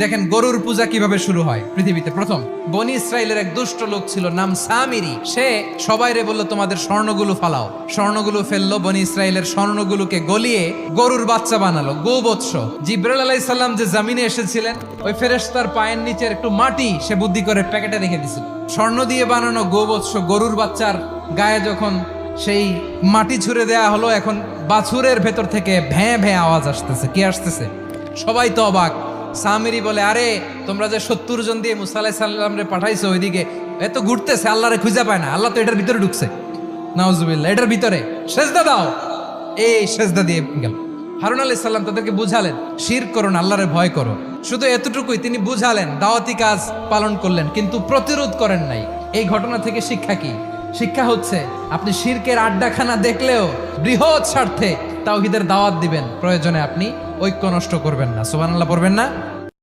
দেখেন গরুর পূজা কিভাবে শুরু হয় পৃথিবীতে প্রথম। বনি ইসরায়েলের এক দুষ্ট লোক ছিল, নাম সামিরি। সে সবাইরে বলল তোমাদের স্বর্ণগুলো ফালাও। স্বর্ণগুলো ফেললো, বনি ইসরায়েলের স্বর্ণগুলোকে গলিয়ে গরুর বাচ্চা বানালো, গোবৎস। জিব্রাইল আলাইহিস সালাম যে জমিনে এসেছিলেন, ওই ফেরেশতার পায়ের নিচের একটু মাটি সে বুদ্ধি করে প্যাকেটে রেখে দিছিল। স্বর্ণ দিয়ে বানানো গোবৎস গরুর বাচ্চার গায়ে যখন সেই মাটি ছুঁড়ে দেয়া হলো, এখন বাছুরের ভেতর থেকে ভ্যাঁ ভ্যাঁ আওয়াজ আসতেছে। কি আসতেছে? সবাই তো অবাক। সামিরি বলে, আরে তোমরা যে 70 জন দিয়ে মুসা আলাইহিস সালাম রে পাঠাইছো ওইদিকে, এত ঘুরতেছে, আল্লাহরে খুঁজে পায় না, আল্লাহ তো এটার ভিতরে ঢুকছে। নাউজুবিল্লাহ, এটার ভিতরে সেজদা দাও। এই সেজদা দিয়ে গেল। হারুন আলাইহিস সালাম তাদেরকে বুঝালেন, শিরক করো না, আল্লাহরে ভয় করো। শুধু এতটুকুই তিনি বুঝালেন, দাওয়াতি কাজ পালন করলেন, কিন্তু প্রতিরোধ করেন নাই। এই ঘটনা থেকে শিক্ষা কি? শিক্ষা হচ্ছে, আপনি শিরকের আড্ডাখানা দেখলেও বৃহৎ স্বার্থে তাওহীদের দাওয়াত দিবেন, প্রয়োজনে আপনি ঐক্য নষ্ট করবেন না। সুবহানাল্লাহ পড়বেন না?